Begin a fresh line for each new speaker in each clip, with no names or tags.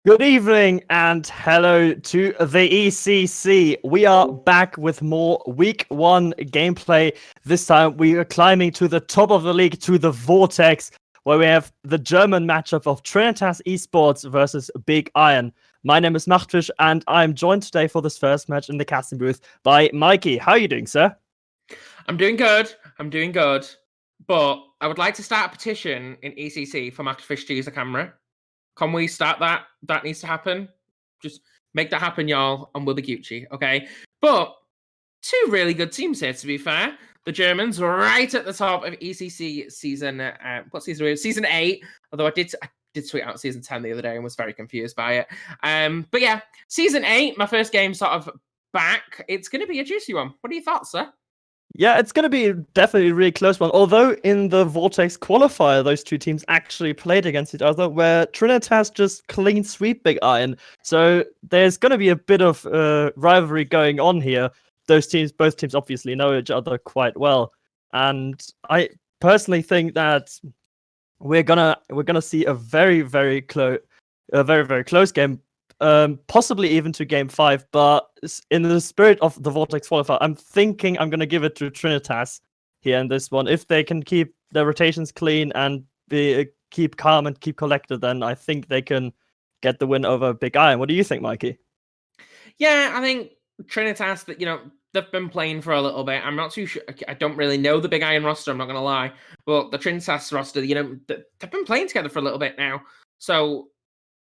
Good evening and hello to the ECC. We are back with more Week 1 gameplay. This time we are climbing to the top of the league, to the Vortex, where we have the German matchup of Trinitas eSports versus Big Iron. My name is Machtfisch and I'm joined today for this first match in the casting booth by Mikey. How are you doing, sir?
I'm doing good. But I would like to start a petition in ECC for Machtfisch to use a camera. Can we start that? That needs to happen. Just make that happen, y'all, and we'll be Gucci, okay? But two really good teams here, to be fair. The Germans right at the top of ECC season. What season are we in? Season 8. Although I did tweet out season 10 the other day and was very confused by it. But yeah, season 8, my first game sort of back. It's going to be a juicy one. What are your thoughts, sir?
Yeah, it's going to be definitely a really close one. Although in the Vortex qualifier, those two teams actually played against each other, where Trinitas just clean sweep Big Iron. So there's going to be a bit of rivalry going on here. Both teams obviously know each other quite well, and I personally think that we're gonna see a very very close game. Possibly even to game 5, but in the spirit of the Vortex qualifier, I'm thinking I'm going to give it to Trinitas here in this one. If they can keep their rotations clean and keep calm and keep collected, then I think they can get the win over Big Iron. What do you think, Mikey?
Yeah, I think Trinitas, they've been playing for a little bit. I'm not too sure. I don't really know the Big Iron roster, I'm not going to lie. But the Trinitas roster, they've been playing together for a little bit now. So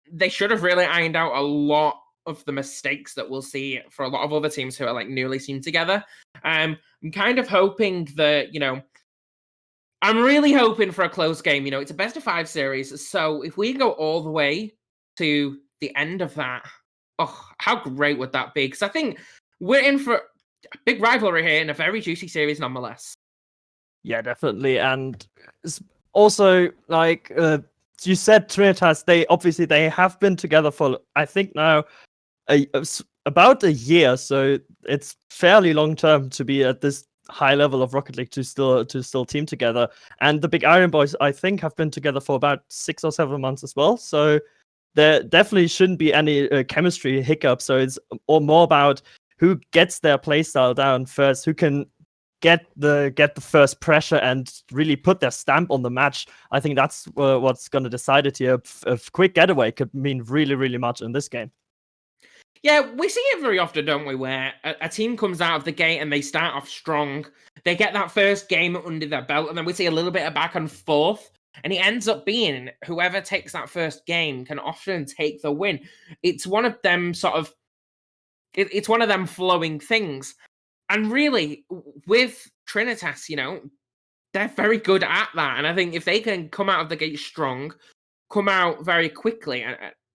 they should have really ironed out a lot of the mistakes that we'll see for a lot of other teams who are like newly seen together. I'm kind of hoping that, I'm really hoping for a close game. It's a best of 5 series. So if we go all the way to the end of that, oh, how great would that be? Because I think we're in for a big rivalry here in a very juicy series nonetheless.
Yeah, definitely. And also, like, you said Trinitas, they have been together for, I think now, about a year, so it's fairly long term to be at this high level of Rocket League to still team together. And the Big Iron Boys, I think, have been together for about 6 or 7 months as well. So there definitely shouldn't be any chemistry hiccup. So it's more about who gets their playstyle down first, who can get the first pressure and really put their stamp on the match. I think that's what's going to decide it here. A quick getaway could mean really, really much in this game.
Yeah, we see it very often, don't we, where a team comes out of the gate and they start off strong. They get that first game under their belt, and then we see a little bit of back and forth. And it ends up being whoever takes that first game can often take the win. It's one of them it's one of them flowing things. And really, with Trinitas, they're very good at that. And I think if they can come out of the gate strong, come out very quickly,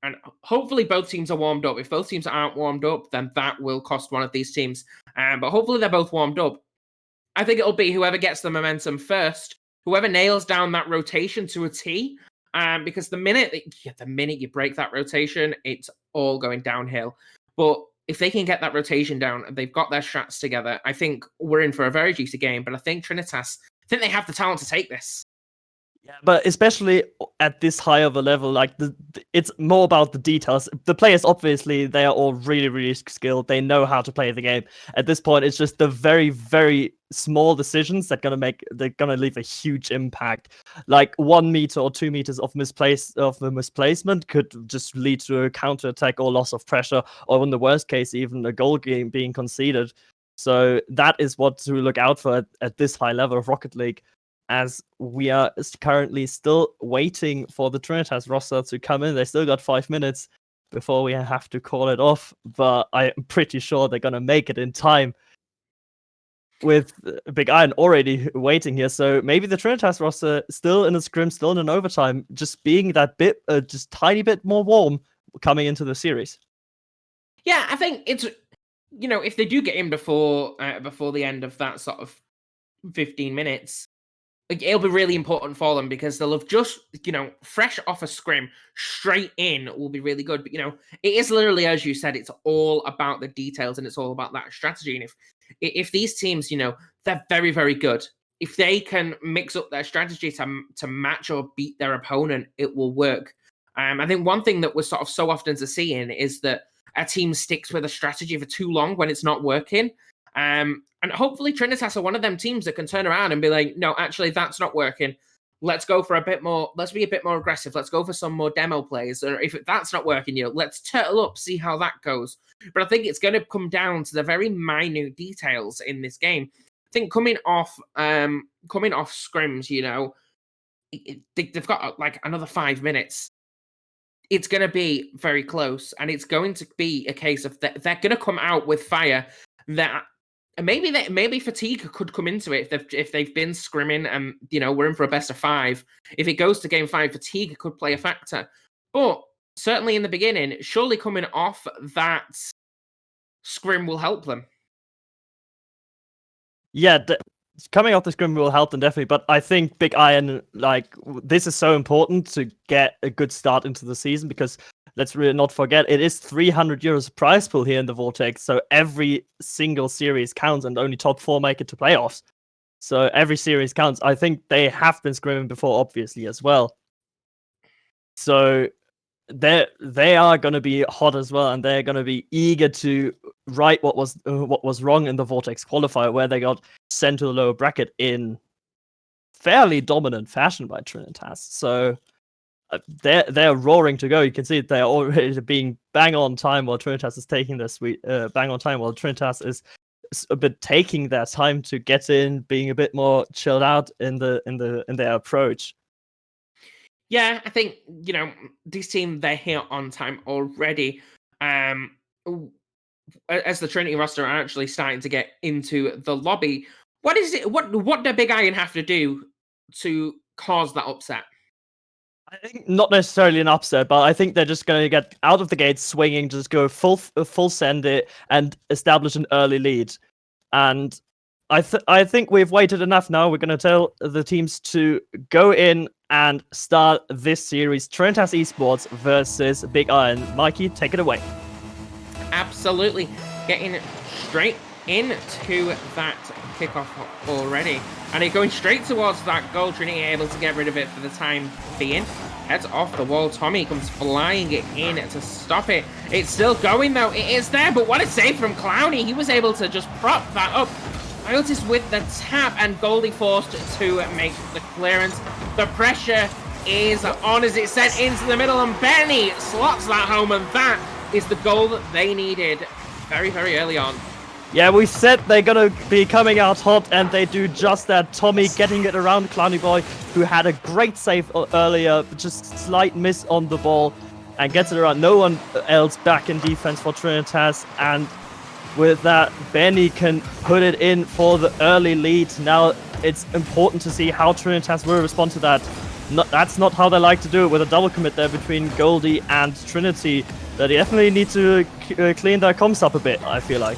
and hopefully both teams are warmed up. If both teams aren't warmed up, then that will cost one of these teams. But hopefully they're both warmed up. I think it'll be whoever gets the momentum first, whoever nails down that rotation to a T. Because the minute you break that rotation, it's all going downhill. But if they can get that rotation down and they've got their strats together, I think we're in for a very juicy game. But I think Trinitas, they have the talent to take this.
Yeah, but especially at this high of a level, like it's more about the details. The players, obviously, they are all really, really skilled. They know how to play the game. At this point, it's just the very, very small decisions they're gonna leave a huge impact. Like 1 meter or 2 meters of misplacement could just lead to a counter attack or loss of pressure, or in the worst case, even a goal game being conceded. So that is what to look out for at this high level of Rocket League, as we are currently still waiting for the Trinitas roster to come in. They still got 5 minutes before we have to call it off, but I'm pretty sure they're going to make it in time with Big Iron already waiting here. So maybe the Trinitas roster still in a scrim, still in an overtime, just being that bit, just tiny bit more warm coming into the series.
Yeah, I think it's, if they do get in before the end of that sort of 15 minutes, it'll be really important for them because they'll have just, fresh off a scrim, straight in will be really good. But, it is literally, as you said, it's all about the details and it's all about that strategy. And if these teams, they're very, very good. If they can mix up their strategy to match or beat their opponent, it will work. I think one thing that we're sort of so often to seeing is that a team sticks with a strategy for too long when it's not working. And hopefully Trinitas are one of them teams that can turn around and be like, no, actually, that's not working. Let's go for a bit more. Let's be a bit more aggressive. Let's go for some more demo plays. Or if that's not working, let's turtle up, see how that goes. But I think it's going to come down to the very minute details in this game. I think coming off scrims, they've got like another 5 minutes. It's going to be very close, and it's going to be a case of they're going to come out with fire. That maybe fatigue could come into it if they've been scrimming and we're in for a best of 5. If it goes to game 5, fatigue could play a factor. But certainly in the beginning, surely coming off that scrim will help them.
Yeah, coming off the scrim will help them definitely, but I think Big Iron, this is so important to get a good start into the season, because let's really not forget, it is 300 euros prize pool here in the Vortex, so every single series counts, and only top 4 make it to playoffs. So every series counts. I think they have been scrimming before, obviously, as well. So they are going to be hot as well, and they're going to be eager to right what was wrong in the Vortex qualifier, where they got sent to the lower bracket in fairly dominant fashion by Trinitas. So they're roaring to go. You can see they're already being bang on time while Trinitas is taking their bang on time while Trinitas is a bit taking their time to get in, being a bit more chilled out in their approach.
Yeah, I think, this team, they're here on time already. As the Trinity roster are actually starting to get into the lobby, what do Big Iron have to do to cause that upset?
I think not necessarily an upset, but I think they're just going to get out of the gate swinging, just go full send it, and establish an early lead. And I think we've waited enough now. We're going to tell the teams to go in and start this series. Trinitas eSports versus Big Iron. Mikey, take it away.
Absolutely. Getting straight into that kickoff already. And going straight towards that goal. Trinity able to get rid of it for the time being. Heads off the wall. Tommy comes flying it in to stop it. It's still going though. It is there, but what a save from Clowny. He was able to just prop that up. Iotis with the tap, and Goldie forced to make the clearance. The pressure is on as it's sent into the middle, and Benny slots that home, and that is the goal that they needed very, very early on.
Yeah, we said they're going to be coming out hot, and they do just that. Tommy getting it around Clowny Boy, who had a great save earlier, just slight miss on the ball, and gets it around. No one else back in defense for Trinitas, and with that, Benny can put it in for the early lead. Now, it's important to see how Trinitas will respond to that. That's not how they like to do it, with a double commit there between Goldie and Trinity. They definitely need to clean their comms up a bit, I feel like.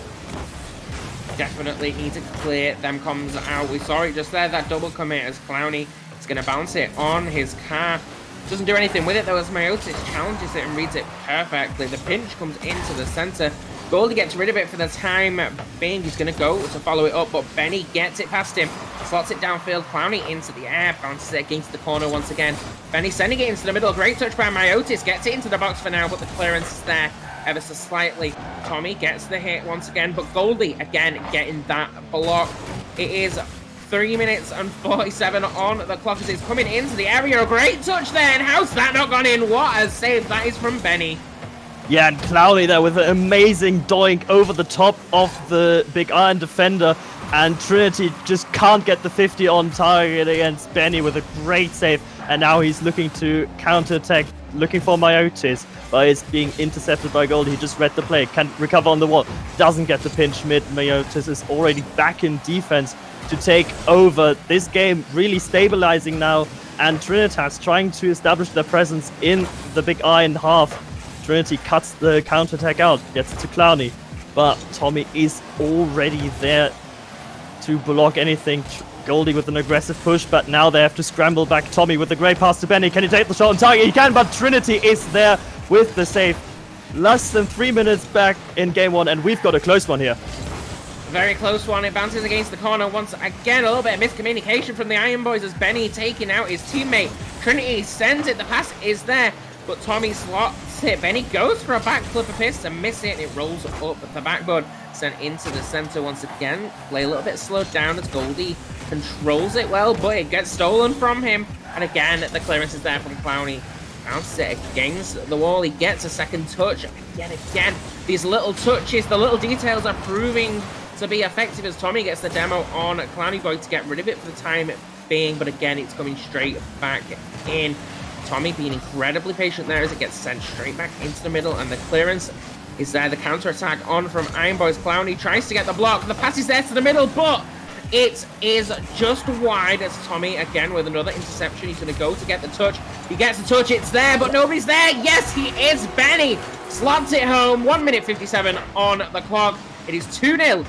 Definitely need to clear them comms out. We saw it just there, that double commit, as Clowny is going to bounce it on his car. Doesn't do anything with it though, as Myotis challenges it and reads it perfectly. The pinch comes into the center. Goldie gets rid of it for the time being. He's going to go to follow it up, but Benny gets it past him. Slots it downfield. Clowny into the air. Bounces it against the corner once again. Benny sending it into the middle. Great touch by Myotis. Gets it into the box for now, but the clearance is there ever so slightly. Tommy gets the hit once again, but Goldie again getting that block. It is 3 minutes and 47 on the clock as it's coming into the area. A great touch there, and how's that not gone in? What a save that is from Benny.
Yeah, and Clowny there with an amazing doink over the top of the Big Iron defender, and Trinity just can't get the 50 on target against Benny with a great save, and now he's looking to counter-attack, looking for Myotis, but it's being intercepted by Goldie. He just read the play, can recover on the wall, doesn't get the pinch mid. Myotis is already back in defense to take over this game, really stabilizing now, and Trinitas trying to establish their presence in the Big Iron half. Trinity cuts the counterattack out, gets it to Clowny, but Tommy is already there to block anything. Goldie with an aggressive push, but now they have to scramble back. Tommy with a great pass to Benny. Can he take the shot on target? He can, but Trinity is there with the save. Less than 3 minutes back in game one, and we've got a close one here.
Very close one. It bounces against the corner once again. A little bit of miscommunication from the Iron Boys as Benny taking out his teammate. Trinity sends it. The pass is there. but Tommy slots it. Benny goes for a backflip assist and miss it, and it rolls up the backboard, sent into the center once again. Play a little bit slowed down as Goldie controls it well, but it gets stolen from him. And again, the clearance is there from Clowny. Bounces it against the wall. He gets a second touch. Yet again, these little touches, the little details are proving to be effective as Tommy gets the demo on Clowny Boy to get rid of it for the time being. But again, it's coming straight back in. Tommy being incredibly patient there as it gets sent straight back into the middle, and the clearance is there. The counter attack on from Iron Boys. Clowny tries to get the block. The pass is there to the middle, but it is just wide as Tommy again with another interception. He's going to go to get the touch. He gets the touch. It's there, but nobody's there. Yes, he is. Benny slots it home. 1 minute 57 on the clock. It is 2-0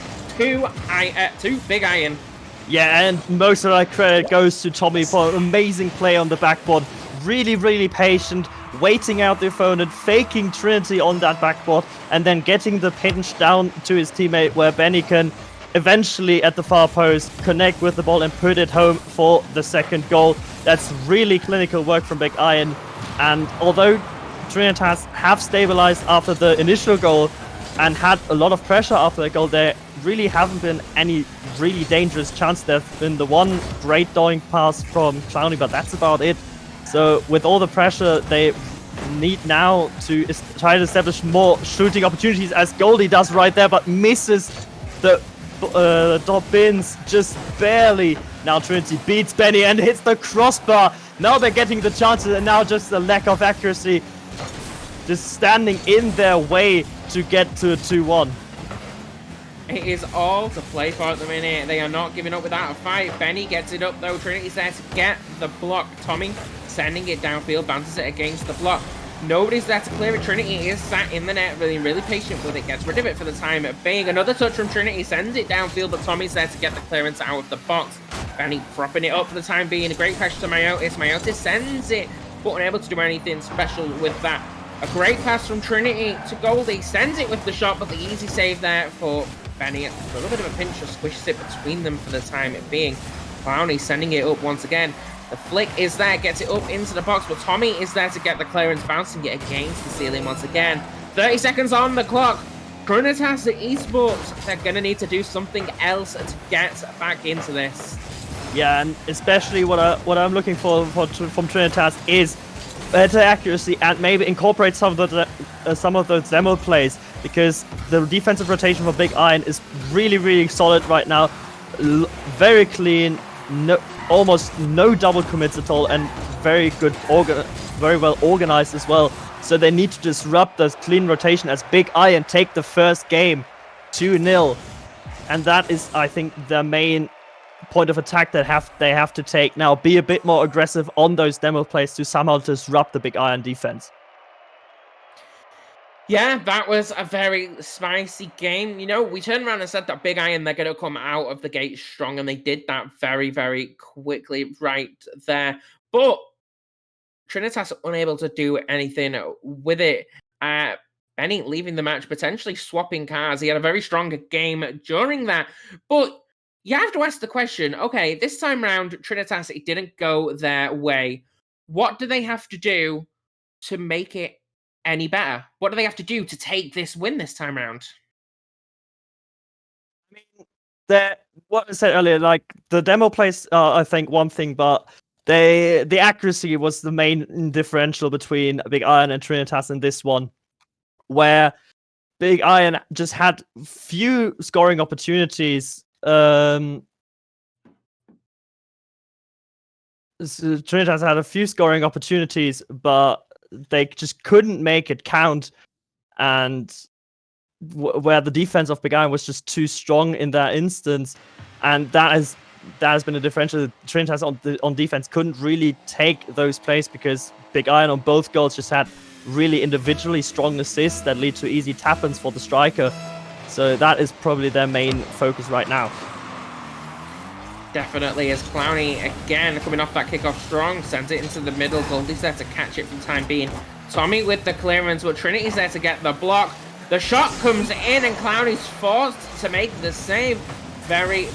to Big Iron.
Yeah, and most of that credit goes to Tommy for an amazing play on the backboard. Really, really patient, waiting out the opponent, faking Trinity on that backboard, and then getting the pinch down to his teammate where Benny can eventually at the far post connect with the ball and put it home for the second goal. That's really clinical work from Big Iron. And although Trinitas have stabilized after the initial goal and had a lot of pressure after the goal, there really haven't been any really dangerous chance. There's been the one great doink pass from Clowny, but that's about it. So with all the pressure, they need now to try to establish more shooting opportunities, as Goldie does right there, but misses the top bins just barely. Now Trinity beats Benny and hits the crossbar. Now they're getting the chances, and now just the lack of accuracy just standing in their way to get to a 2-1.
It is all to play for at the minute. They are not giving up without a fight. Benny gets it up though. Trinity's there to get the block. Tommy sending it downfield, bounces it against the block. Nobody's there to clear it. Trinity is sat in the net, really patient with it. Gets rid of it for the time being. Another touch from Trinity, sends it downfield, but Tommy's there to get the clearance out of the box. Benny propping it up for the time being. A great pressure to Myotis. Myotis sends it, but unable to do anything special with that. A great pass from Trinity to Goldie. Sends it with the shot, but the easy save there for Benny. A little bit of a pinch, just squishes it between them for the time being. Clowny sending it up once again. The flick is there, gets it up into the box, but Tommy is there to get the clearance, bouncing it against the ceiling once again. 30 seconds on the clock. Trinitas eSports, they're going to need to do something else to get back into this.
Yeah, and especially what I'm looking for from Trinitas is better accuracy and maybe incorporate some of those demo plays, because the defensive rotation for Big Iron is really solid right now. Very clean, almost no double commits at all, and very well organized as well. So they need to disrupt this clean rotation as Big Iron take the first game 2-0, and that is, I think, the main point of attack that they have to take now. Be a bit more aggressive on those demo plays to somehow disrupt the Big Iron defense.
Yeah, that was a very spicy game. You know, we turned around and said that Big Iron, they're going to come out of the gate strong, and they did that very quickly right there. But Trinitas unable to do anything with it. Benny leaving the match, potentially swapping cars. He had a very strong game during that. But you have to ask the question, okay, this time round, Trinitas, it didn't go their way. What do they have to do to make it any better? What do they have to do to take this win this time around?
I mean, what I said earlier, like the demo plays are, I think, one thing, but the accuracy was the main differential between Big Iron and Trinitas in this one, where Big Iron just had few scoring opportunities. Trinitas had a few scoring opportunities, but they just couldn't make it count, and where the defense of Big Iron was just too strong in that instance, and that has been a differential. Trinitas on defense couldn't really take those plays because Big Iron on both goals just had really individually strong assists that lead to easy tap-ins for the striker. So that is probably their main focus right now.
Definitely, as Clowny again coming off that kickoff strong, sends it into the middle. Goldie's there to catch it for the time being. Tommy with the clearance, but Trinity's there to get the block. The shot comes in, and Clowny's forced to make the save. Very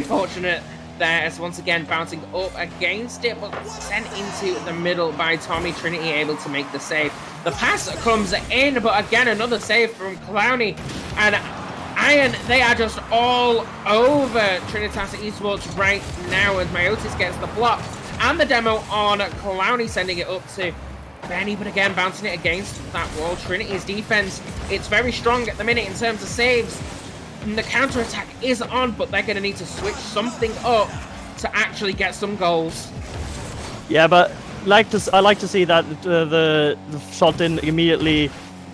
fortunate there as once again bouncing up against it, but sent into the middle by Tommy. Trinity able to make the save. The pass comes in, but again, another save from Clowny. And Iron, they are just all over Trinitas eSports right now as Myotis gets the block and the demo on Clowny, sending it up to Benny, but again, bouncing it against that wall. Trinity's defense, it's very strong at the minute in terms of saves. And the counter-attack is on, but they're going to need to switch something up to actually get some goals.
Yeah, but I like to see that the shot didn't immediately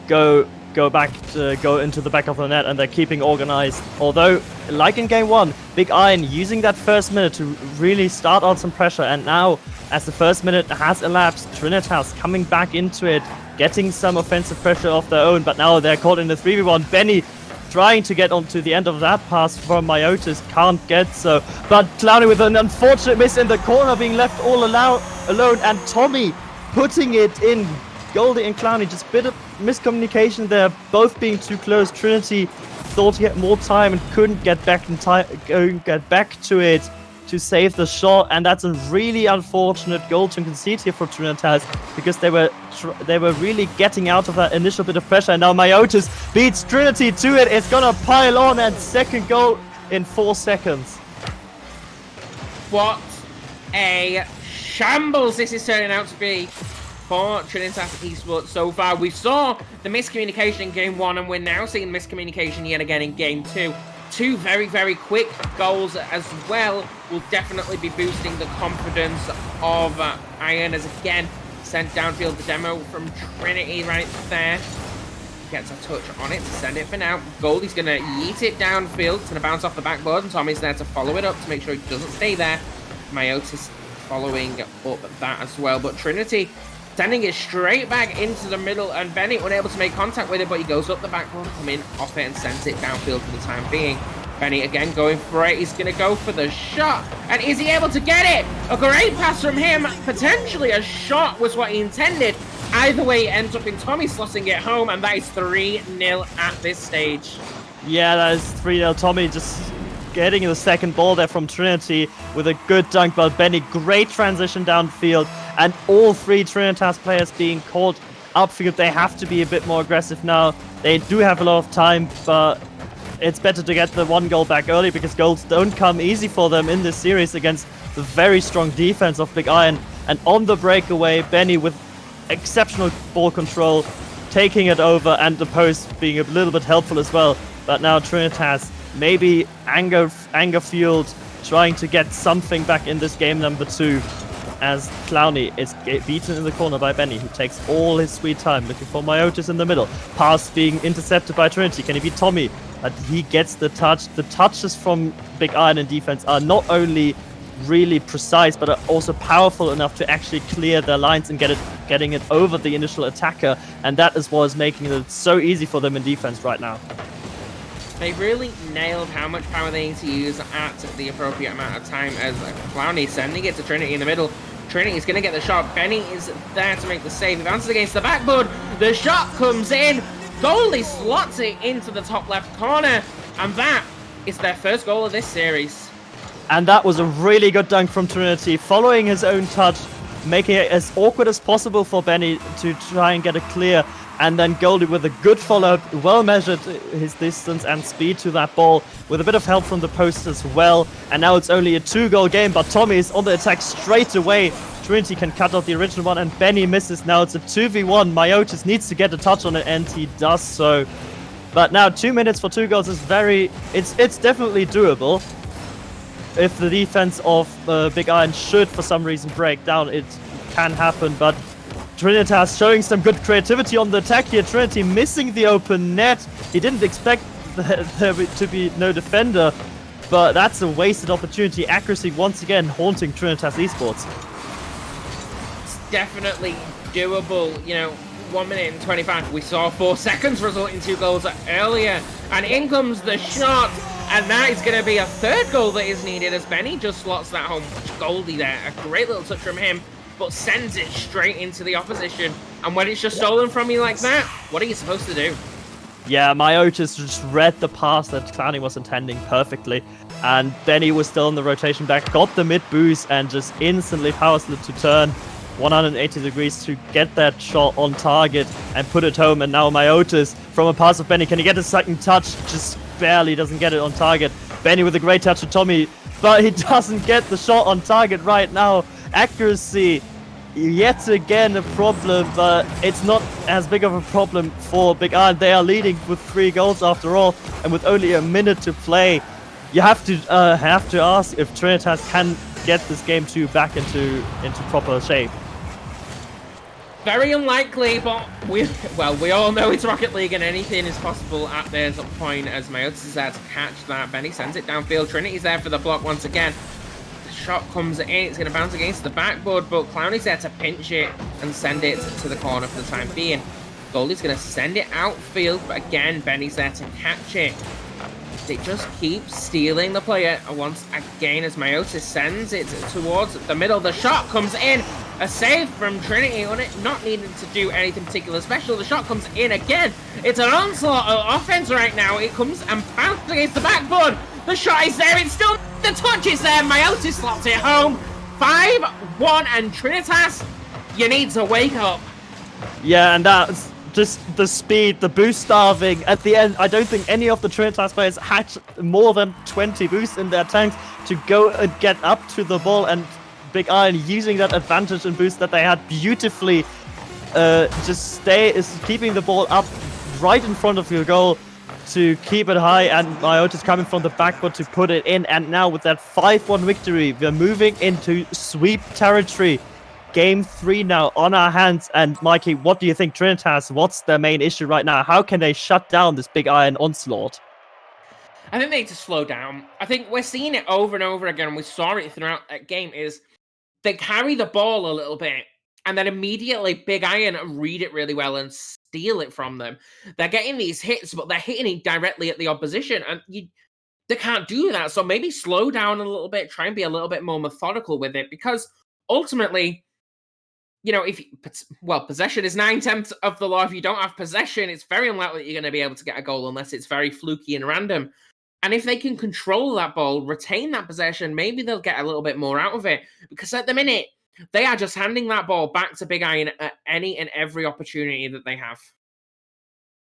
go into the back of the net, and they're keeping organized. Although, like in game 1, Big Iron using that first minute to really start on some pressure, and now as the first minute has elapsed, Trinitas coming back into it, getting some offensive pressure of their own, but now they're caught in the 3v1. Benny trying to get onto the end of that pass from Myotis, can't get so, but Clowny with an unfortunate miss in the corner, being left all alone, and Tommy putting it in. Goldie and Clowny, just a bit of miscommunication there, both being too close. Trinity thought he had more time and couldn't get back to it to save the shot, and that's a really unfortunate goal to concede here for Trinitas, because they were really getting out of that initial bit of pressure, and now Myotis beats Trinity to it. It's gonna pile on, and second goal in 4 seconds.
What a shambles this is turning out to be for Trinitas eSports so far. We saw the miscommunication in game 1, and we're now seeing miscommunication yet again in game 2. 2 very, very quick goals as well will definitely be boosting the confidence of Iron, as again sent downfield. The demo from Trinity right there. Gets a touch on it to send it for now. Goldie's going to yeet it downfield. It's going to bounce off the backboard, and Tommy's there to follow it up to make sure it doesn't stay there. Myotis following up that as well, but Trinity sending it straight back into the middle, and Benny unable to make contact with it, but he goes up the backboard, coming off it and sends it downfield for the time being. Benny again going for it. He's going to go for the shot, and is he able to get it? A great pass from him. Potentially a shot was what he intended. Either way, it ends up in Tommy slotting it home, and that is 3-0 at this stage.
Yeah, that is 3-0. Tommy just getting the second ball there from Trinity with a good dunk by Benny. Great transition downfield, and all 3 Trinitas players being called upfield. They have to be a bit more aggressive now. They do have a lot of time, but it's better to get the 1 goal back early, because goals don't come easy for them in this series against the very strong defense of Big Iron. And on the breakaway, Benny with exceptional ball control, taking it over, and the post being a little bit helpful as well. But now Trinitas, maybe anger-fueled, trying to get something back in this game number 2, as Clowny is beaten in the corner by Benny, who takes all his sweet time looking for Myotis in the middle. Pass being intercepted by Trinity. Can he beat Tommy? But he gets the touch. The touches from Big Iron in defense are not only really precise, but are also powerful enough to actually clear their lines and getting it over the initial attacker, and that is what is making it so easy for them in defense right now.
They really nailed how much power they need to use at the appropriate amount of time, as Clowny sending it to Trinity in the middle. Trinity is going to get the shot. Benny is there to make the save. He bounces against the backboard. The shot comes in. Goldie slots it into the top left corner, and that is their first goal of this series.
And that was a really good dunk from Trinity, following his own touch, making it as awkward as possible for Benny to try and get a clear. And then Goldie with a good follow-up, well measured his distance and speed to that ball, with a bit of help from the post as well. And now it's only a 2-goal game, but Tommy is on the attack straight away. Trinity can cut off the original one, and Benny misses. Now it's a 2v1. Myotis needs to get a touch on it, and he does so. But now 2 minutes for 2 goals is it's definitely doable. If the defense of Big Iron should for some reason break down, it can happen, but Trinitas showing some good creativity on the attack here. Trinity missing the open net. He didn't expect there to be no defender, but that's a wasted opportunity. Accuracy once again haunting Trinitas eSports.
It's definitely doable. 1 minute and 25. We saw 4 seconds result in 2 goals earlier, and in comes the shot, and that is going to be a 3rd goal that is needed, as Benny just slots that home. Goldie there, a great little touch from him, but sends it straight into the opposition. And when it's just stolen from you like that, what are you supposed to do?
Yeah, Myotis just read the pass that Clowny was intending perfectly. And Benny was still in the rotation back, got the mid boost, and just instantly power slid to turn 180 degrees to get that shot on target and put it home. And now Myotis from a pass of Benny. Can he get a second touch? Just barely doesn't get it on target. Benny with a great touch to Tommy, but he doesn't get the shot on target right now. Accuracy, yet again a problem, but it's not as big of a problem for Big Iron. They are leading with 3 goals after all, and with only a minute to play. You have to ask if Trinitas can get this game 2 back into proper shape.
Very unlikely, but we all know it's Rocket League and anything is possible at this point as Myotis is there to catch that. Benny sends it downfield. Trinity's there for the block once again. The shot comes in. It's going to bounce against the backboard, but Clowny's there to pinch it and send it to the corner for the time being. Goldie's going to send it outfield, but again, Benny's there to catch it. They just keep stealing the player once again as Myotis sends it towards the middle. The shot comes in. A save from Trinity on it, not needing to do anything particular special. The shot comes in again. It's an onslaught of offense right now. It comes and bounces against the backboard. The shot is there. It's still the touch is there. Myotis slots it home. 5-1 and Trinitas, you need to wake up.
Yeah, and that's just the speed, the boost starving. At the end, I don't think any of the Trinitas players had more than 20 boosts in their tanks to go and get up to the ball, and Big Iron using that advantage and boost that they had beautifully just keeping the ball up right in front of your goal to keep it high, and Myotis coming from the backboard to put it in. And now with that 5-1 victory, we're moving into sweep territory. Game 3 now on our hands. And Mikey, what do you think Trinitas, what's their main issue right now? How can they shut down this Big Iron onslaught?
I think they need to slow down. I think we're seeing it over and over again. We saw it throughout that game is they carry the ball a little bit and then immediately Big Iron read it really well and steal it from them. They're getting these hits, but they're hitting it directly at the opposition, and they can't do that. So maybe slow down a little bit, try and be a little bit more methodical with it, because ultimately, you know, possession is 9/10 of the law. If you don't have possession, it's very unlikely you're going to be able to get a goal unless it's very fluky and random. And if they can control that ball, retain that possession, maybe they'll get a little bit more out of it. Because at the minute, they are just handing that ball back to Big Iron at any and every opportunity that they have.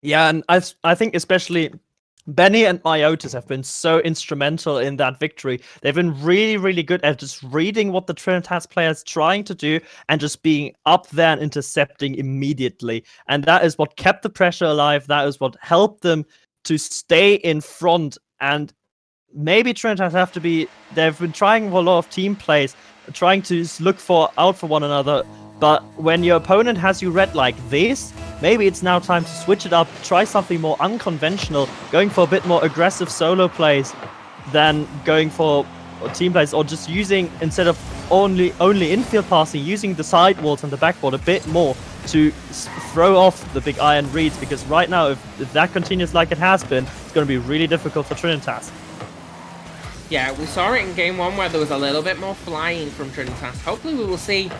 Yeah, and I think especially Benny and Myotis have been so instrumental in that victory. They've been really, really good at just reading what the Trinitas players trying to do and just being up there and intercepting immediately. And that is what kept the pressure alive. That is what helped them to stay in front. And maybe Trinitas they've been trying for a lot of team plays, trying to look out for one another. But when your opponent has you read like this, maybe it's now time to switch it up, try something more unconventional, going for a bit more aggressive solo plays than going for team plays, or just using, instead of only infield passing, using the sidewalls and the backboard a bit more to throw off the Big Iron reads, because right now, if that continues like it has been, it's going to be really difficult for Trinitas.
Yeah, we saw it in game 1 where there was a little bit more flying from Trinitas. Hopefully we will see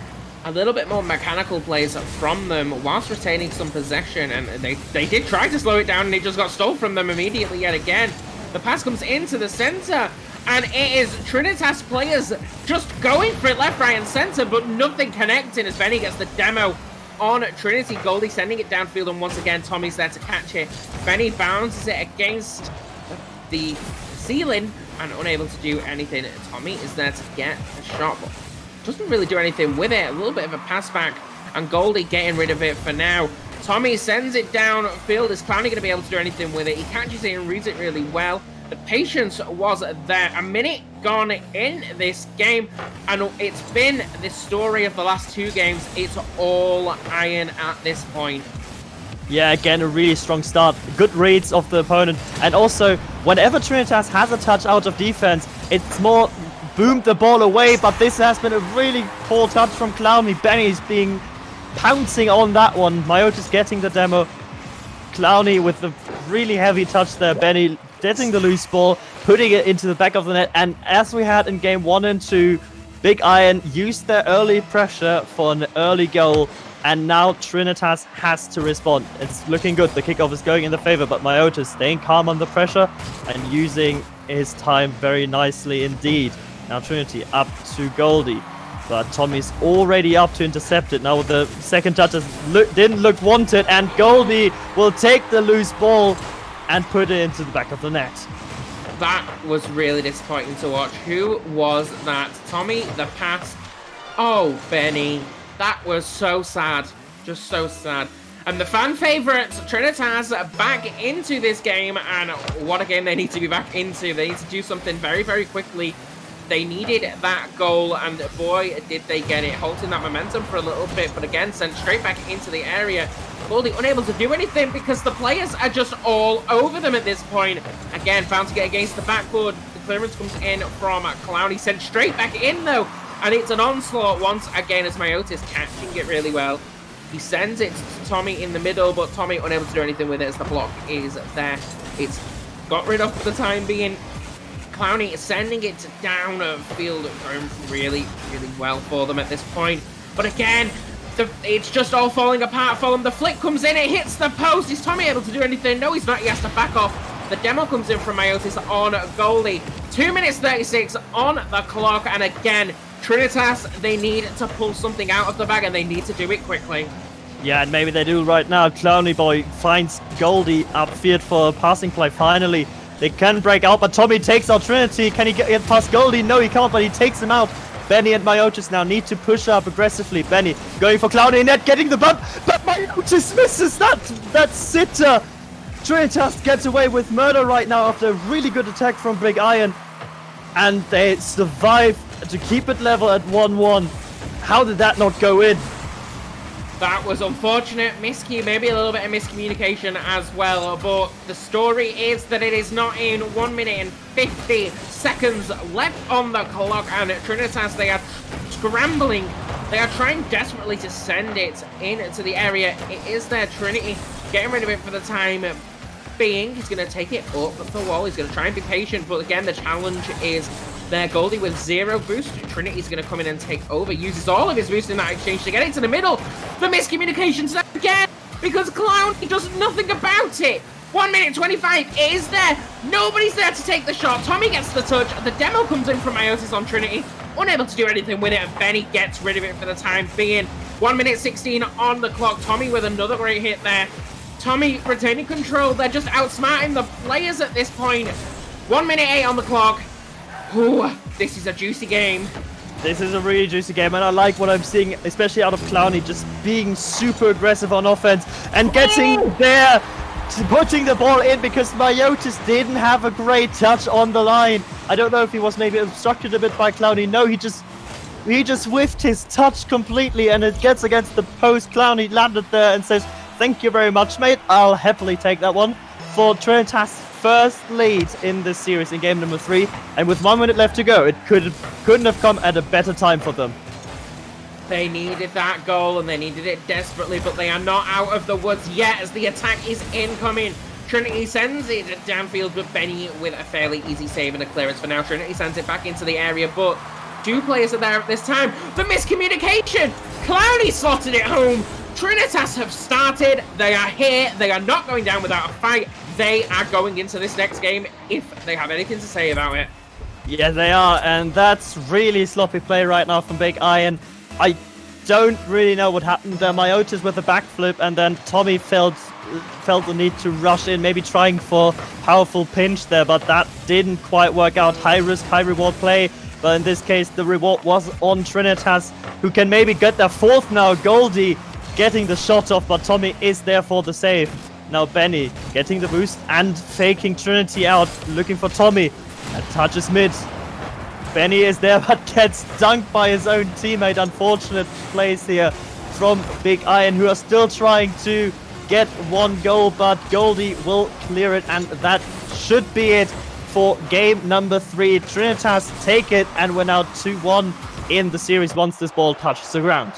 a little bit more mechanical plays from them whilst retaining some possession, and they did try to slow it down and it just got stolen from them immediately yet again. The pass comes into the center, and it is Trinitas players just going for it left, right, and center, but nothing connecting as Benny gets the demo on Trinity. Goldie sending it downfield, and once again, Tommy's there to catch it. Benny bounces it against the ceiling and unable to do anything. Tommy is there to get a shot, but doesn't really do anything with it. A little bit of a pass back, and Goldie getting rid of it for now. Tommy sends it downfield. Is Clowny going to be able to do anything with it? He catches it and reads it really well. The patience was there. A minute gone in this game, and it's been the story of the last 2 games. It's all Iron at this point.
Yeah, again, a really strong start. Good reads of the opponent. And also, whenever Trinitas has a touch out of defense, it's more boomed the ball away, but this has been a really poor touch from Clowny. Benny's pouncing on that one. Myotis getting the demo. Clowny with the really heavy touch there. Benny getting the loose ball, putting it into the back of the net. And as we had in game 1 and 2, Big Iron used their early pressure for an early goal And now Trinitas has to respond. It's looking good. The kickoff is going in the favor, but Myotis staying calm under pressure and using his time very nicely indeed. Now Trinity up to Goldie, but Tommy's already up to intercept it. Now the second touch didn't look wanted, and Goldie will take the loose ball and put it into the back of the net.
That was really disappointing to watch. Who was that? Tommy, the pass. Oh, Benny. That was so sad. Just so sad. And the fan favourites, Trinitas, back into this game. And what a game they need to be back into. They need to do something very, very quickly. They needed that goal, and boy, did they get it. Halting that momentum for a little bit, but again, sent straight back into the area. Goldie unable to do anything because the players are just all over them at this point. Again, bound to get against the backboard. The clearance comes in from Clowny, sent straight back in though. And it's an onslaught once again as Myotis catching it really well. He sends it to Tommy in the middle, but Tommy unable to do anything with it as the block is there. It's got rid of for the time being. Clowny is sending it down field, going really, really well for them at this point. But again, it's just all falling apart for them. The flick comes in, it hits the post. Is Tommy able to do anything? No, he's not. He has to back off. The demo comes in from Myotis on Goldie. 2 minutes 36 on the clock, and again, Trinitas, they need to pull something out of the bag, and they need to do it quickly.
Yeah, and maybe they do right now. Clowny boy finds Goldie upfield for a passing play finally. They can break out, but Tommy takes out Trinity. Can he get past Goldie? No, he can't, but he takes him out. Benny and Myotis now need to push up aggressively. Benny going for Clowny net, getting the bump, but Myotis misses that sitter. Trinitas gets away with murder right now after a really good attack from Big Iron. And they survive to keep it level at 1-1. How did that not go in?
That was unfortunate, maybe a little bit of miscommunication as well, but the story is that it is not in 1 minute and 50 seconds left on the clock, and Trinitas, they are scrambling. They are trying desperately to send it into the area. It is there, Trinity getting rid of it for the time being. He's going to take it up the wall. He's going to try and be patient, but again, the challenge is there. Goldie with 0 boost. Trinity's going to come in and take over. Uses all of his boost in that exchange to get into the middle. The miscommunications again because Clowny does nothing about it. 1 minute 25 is there. Nobody's there to take the shot. Tommy gets the touch. The demo comes in from Myotis on Trinity. Unable to do anything with it, and Benny gets rid of it for the time being. 1 minute 16 on the clock. Tommy with another great hit there. Tommy retaining control. They're just outsmarting the players at this point. 1 minute 8 on the clock. Ooh, this is a juicy game.
This is a really juicy game, and I like what I'm seeing, especially out of Clowny, just being super aggressive on offense and getting there, putting the ball in because Myotis didn't have a great touch on the line. I don't know if he was maybe obstructed a bit by Clowny. No, he just whiffed his touch completely, and it gets against the post. Clowny landed there and says, "Thank you very much, mate. I'll happily take that one." For Trinitas' first lead in this series in game number 3, and with 1 minute left to go, it couldn't have come at a better time for them.
They needed that goal, and they needed it desperately, but they are not out of the woods yet as the attack is incoming. Trinity sends it downfield, but Benny with a fairly easy save and a clearance for now. Trinity sends it back into the area, but 2 players are there at this time. The miscommunication! Clowny slotted it home. Trinitas have started. They are here. They are not going down without a fight. They are going into this next game if they have anything to say about it.
Yeah, they are, and that's really sloppy play right now from Big Iron. I don't really know what happened there. Myotis with a backflip, and then Tommy felt the need to rush in, maybe trying for powerful pinch there, but that didn't quite work out. High risk, high reward play, but in this case, the reward was on Trinitas, who can maybe get their 4th now. Goldie getting the shot off, but Tommy is there for the save. Now Benny getting the boost and faking Trinity out, looking for Tommy. And touches mid. Benny is there, but gets dunked by his own teammate. Unfortunate plays here from Big Iron, who are still trying to get 1 goal, but Goldie will clear it, and that should be it for game number 3. Trinitas take it, and we're now 2-1 in the series once this ball touches the ground.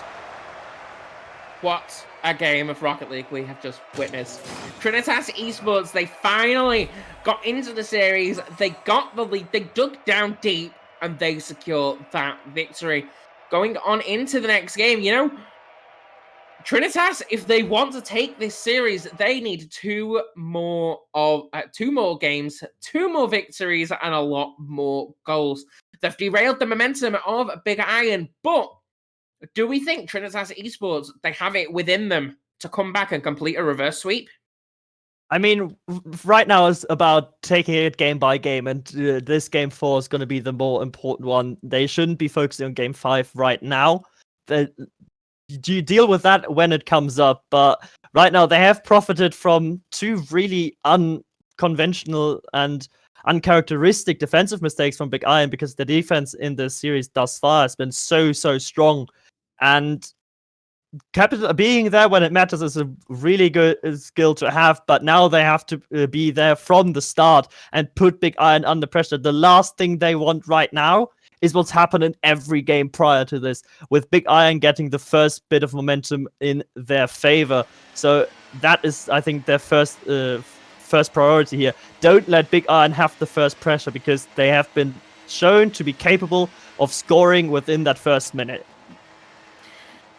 What a game of Rocket League we have just witnessed. Trinitas eSports, they finally got into the series. They got the lead. They dug down deep, and they secure that victory. Going on into the next game, you know, Trinitas, if they want to take this series, they need two more games, 2 more victories, and a lot more goals. They've derailed the momentum of Big Iron, but do we think Trinitas eSports, they have it within them to come back and complete a reverse sweep?
I mean, right now it's about taking it game by game, and this game 4 is going to be the more important one. They shouldn't be focusing on game 5 right now. You deal with that when it comes up, but right now they have profited from 2 really unconventional and uncharacteristic defensive mistakes from Big Iron, because the defense in this series thus far has been so strong, and Capital being there when it matters is a really good skill to have, but now they have to be there from the start and put Big Iron under pressure. The last thing they want right now is what's happened in every game prior to this, with Big Iron getting the first bit of momentum in their favor. So that is, I think, their first priority here. Don't let Big Iron have the first pressure, because they have been shown to be capable of scoring within that first minute.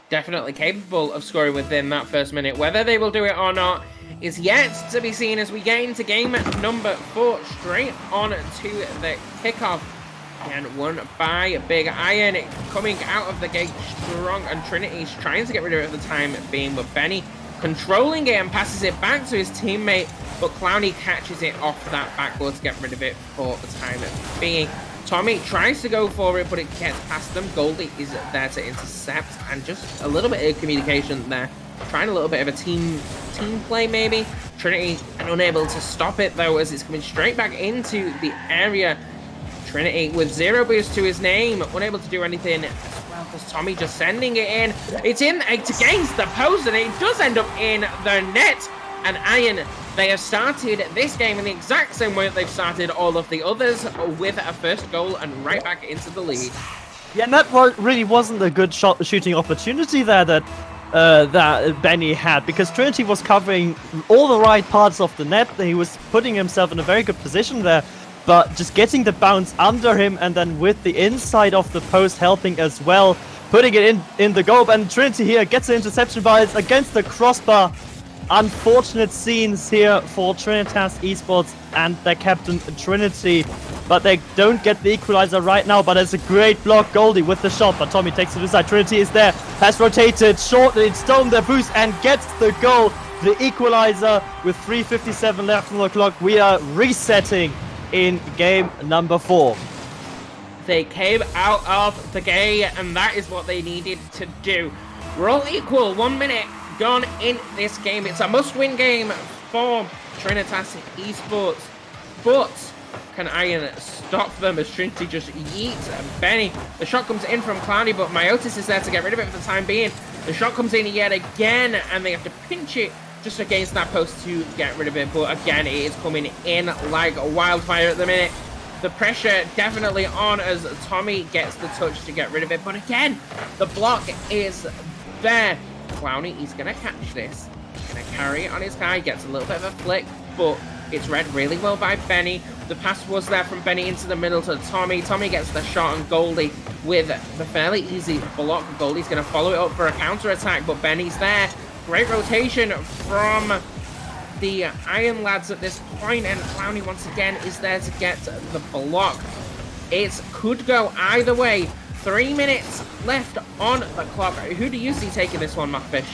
Definitely capable of scoring within that first minute. Whether they will do it or not is yet to be seen as we get into game number 4. Straight on to the kickoff. And won by Big Iron, coming out of the gate strong, and Trinity's trying to get rid of it at the time being, but Benny controlling it and passes it back to his teammate, but Clowny catches it off that backboard to get rid of it for the time being. Tommy tries to go for it, but it gets past them. Goldie is there to intercept, and just a little bit of communication there. Trying a little bit of a team play, maybe. Trinity unable to stop it, though, as it's coming straight back into the area. Trinity with 0 boost to his name, unable to do anything as well, because Tommy just sending it in. It's against the post, and it does end up in the net. And Iron, they have started this game in the exact same way that they've started all of the others, with a first goal and right back into the lead.
Yeah, and that really wasn't a good shooting opportunity there that Benny had, because Trinity was covering all the right parts of the net. He was putting himself in a very good position there, but just getting the bounce under him, and then with the inside of the post helping as well, putting it in the goal. And Trinity here gets the interception, but it's against the crossbar. Unfortunate scenes here for Trinitas eSports and their captain Trinity, but they don't get the equalizer right now. But it's a great block. Goldie with the shot, but Tommy takes it to the side. Trinity is there, has rotated short, it's stolen their boost and gets the goal, the equalizer with 3:57 left on the clock. We are resetting in game number 4.
They came out of the gate, and that is what they needed to do. We're all equal, 1 minute gone in this game. It's a must-win game for Trinitas eSports, but can Iron stop them as Trinity just yeets Benny? The shot comes in from Cloudy, but Myotis is there to get rid of it for the time being. The shot comes in yet again, and they have to pinch it just against that post to get rid of it, but again, it is coming in like a wildfire at the minute. The pressure definitely on as Tommy gets the touch to get rid of it, but again, the block is there. Clowny, he's going to catch this. He's going to carry it on his guy. Gets a little bit of a flick, but it's read really well by Benny. The pass was there from Benny into the middle to Tommy. Tommy gets the shot on Goldie with the fairly easy block. Goldie's going to follow it up for a counter-attack, but Benny's there. Great rotation from the Iron lads at this point, and Clowny once again is there to get the block. It could go either way. 3 minutes left on the clock. Who do you see taking this one, Macfish?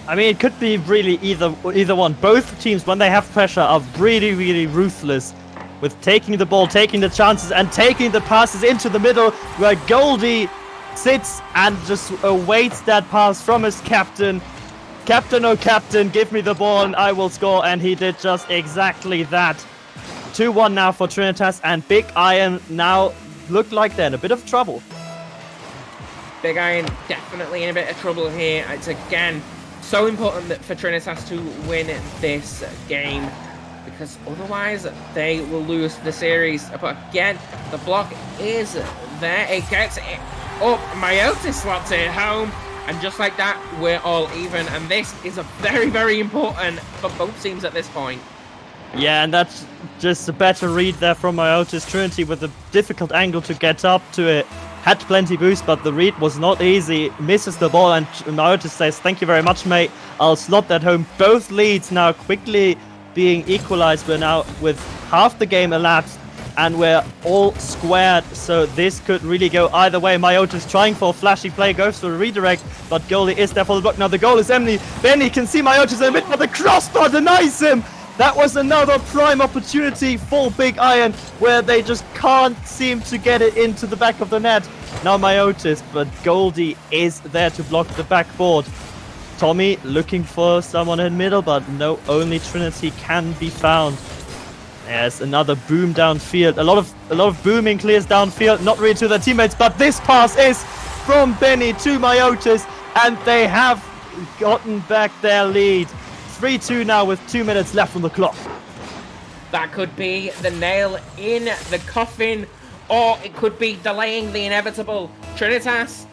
I mean, it could be really either one. Both teams, when they have pressure, are really ruthless with taking the ball, taking the chances, and taking the passes into the middle, where Goldie sits and just awaits that pass from his captain. Captain, oh captain, give me the ball and I will score. And he did just exactly that. 2-1 now for Trinitas, and Big Iron now look like they're in a bit of trouble.
Big Iron definitely in a bit of trouble here. It's again so important that for Trinitas to win this game, because otherwise they will lose the series. But again, the block is there. It gets it up. Myotis slots it home. And just like that, we're all even. And this is a very important for both teams at this point.
Yeah, and that's just a better read there from Myotis. Trinity with a difficult angle to get up to it had plenty boost, but the read was not easy. Misses the ball, and Maotis says, "Thank you very much, mate. I'll slot that home." Both leads now quickly being equalized. We're now with half the game elapsed, and we're all squared, so this could really go either way. Maotis trying for a flashy play, goes for a redirect, but goalie is there for the block. Now the goal is empty. Benny can see Maotis in the mid, but the crossbar denies him. That was another prime opportunity for Big Iron, where they just can't seem to get it into the back of the net. Now Maotis, but Goldie is there to block the backboard. Tommy looking for someone in middle, but no, only Trinity can be found. There's another boom downfield. A lot of booming clears downfield, not really to their teammates, but this pass is from Benny to Maotis, and they have gotten back their lead. 3-2 now with 2 minutes left on the clock.
That could be the nail in the coffin, or it could be delaying the inevitable. Trinitas,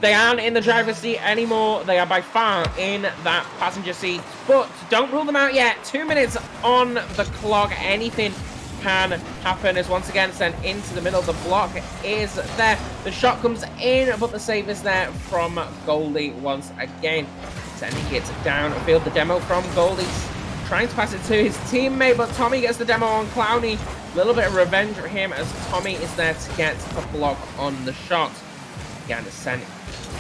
they aren't in the driver's seat anymore. They are by far in that passenger seat, but don't rule them out yet. 2 minutes on the clock. Anything can happen as once again sent into the middle. The block is there. The shot comes in, but the save is there from Goldie once again. Sending it downfield. The demo from Goldie. Trying to pass it to his teammate, but Tommy gets the demo on Clowney. A little bit of revenge for him as Tommy is there to get a block on the shot. Again, send it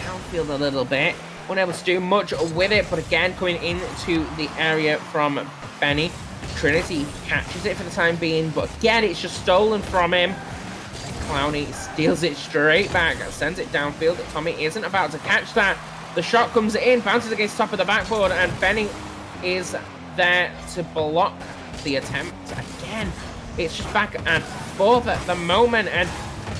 downfield a little bit. Unable to do much with it, but again, coming into the area from Benny. Trinity catches it for the time being, but again, it's just stolen from him. Clowney steals it straight back, sends it downfield. Tommy isn't about to catch that. The shot comes in, bounces against top of the backboard, and Benny is there to block the attempt again. It's just back and forth at the moment, and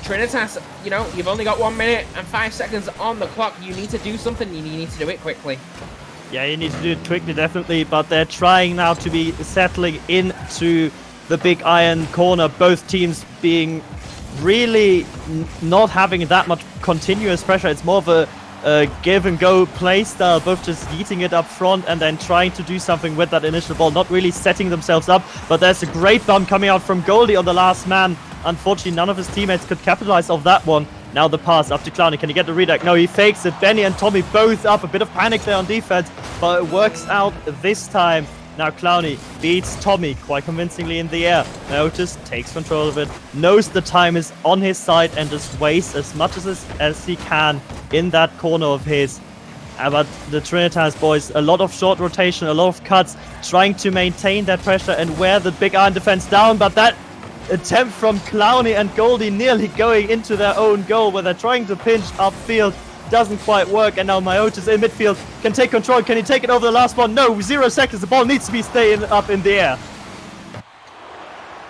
Trinitas, you know, you've only got 1 minute and 5 seconds on the clock. You need to do something. You need to do it quickly.
Yeah, you need to do it quickly, definitely, but they're trying now to be settling into the Big Iron corner. Both teams being really not having that much continuous pressure. It's more of a give and go play style, both just eating it up front and then trying to do something with that initial ball, not really setting themselves up. But there's a great bump coming out from Goldie on the last man. Unfortunately, none of his teammates could capitalize off that one. Now the pass up to Clowney. Can he get the redirect? No, he fakes it. Benny and Tommy both up. A bit of panic there on defense, but it works out this time. Now Clowney beats Tommy quite convincingly in the air. Notice, takes control of it, knows the time is on his side, and just wastes as much as he can in that corner of his. But the Trinitas boys, a lot of short rotation, a lot of cuts, trying to maintain that pressure and wear the Big Iron defense down. But that attempt from Clowney and Goldie nearly going into their own goal, where they're trying to pinch upfield, doesn't quite work. And now Maotis in midfield can take control. Can he take it over the last one? No, 0 seconds. The ball needs to be staying up in the air.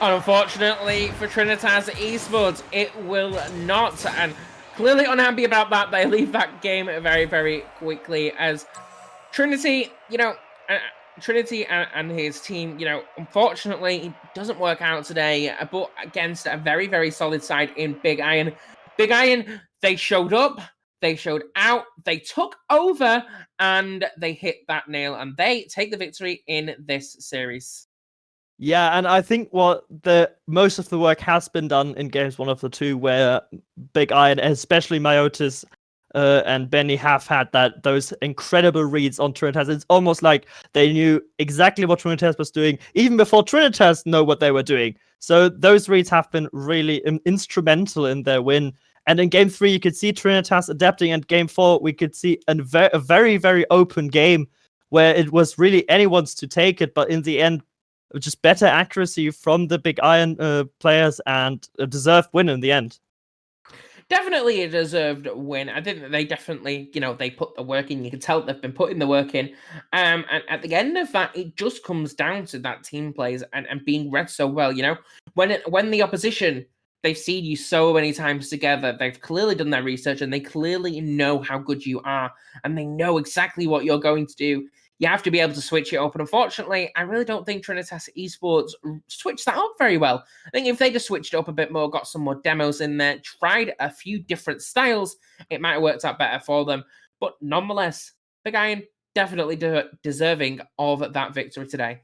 Unfortunately for Trinitas eSports, it will not. And clearly unhappy about that. They leave that game very, very quickly as Trinity, you know, Trinity and his team, you know, unfortunately, it doesn't work out today, but against a very, very solid side in Big Iron. Big Iron, they showed up, they showed out, they took over, and they hit that nail, and they take the victory in this series.
Yeah, and I think most of the work has been done in games 1 of the 2, where Big Iron, especially Maotis and Benny, have had those incredible reads on Trinitas. It's almost like they knew exactly what Trinitas was doing, even before Trinitas know what they were doing. So those reads have been really instrumental in their win. And in game 3, you could see Trinitas adapting, and game 4, we could see a very, very open game where it was really anyone's to take it, but in the end, just better accuracy from the Big Iron players, and a deserved win in the end.
Definitely a deserved win. I think that they definitely, you know, they put the work in. You can tell they've been putting the work in. And at the end of that, it just comes down to that team plays and being read so well. You know, when the opposition, they've seen you so many times together, they've clearly done their research and they clearly know how good you are and they know exactly what you're going to do. You have to be able to switch it up. And unfortunately, I really don't think Trinitas eSports switched that up very well. I think if they just switched it up a bit more, got some more demos in there, tried a few different styles, it might have worked out better for them. But nonetheless, Big Iron definitely deserving of that victory today.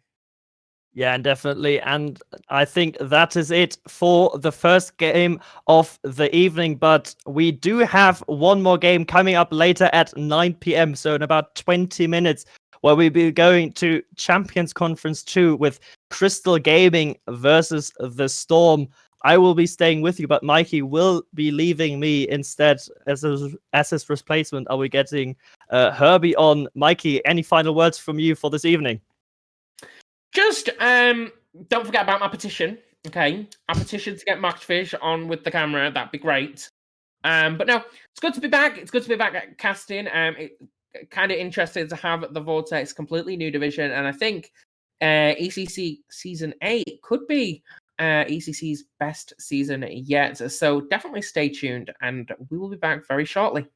Yeah, and definitely. And I think that is it for the first game of the evening. But we do have one more game coming up later at 9 p.m. So in about 20 minutes, where we'll be going to Champions Conference 2 with Crystal Gaming versus the Storm. I will be staying with you, but Mikey will be leaving me instead as his replacement. Are we getting Herbie on? Mikey, any final words from you for this evening?
Just don't forget about my petition. Okay, our petition to get Fish on with the camera. That'd be great. But no, it's good to be back. It's good to be back at casting. Kind of interested to have the Vortex completely new division, and I think ECC season 8 could be ECC's best season yet. So definitely stay tuned, and we will be back very shortly.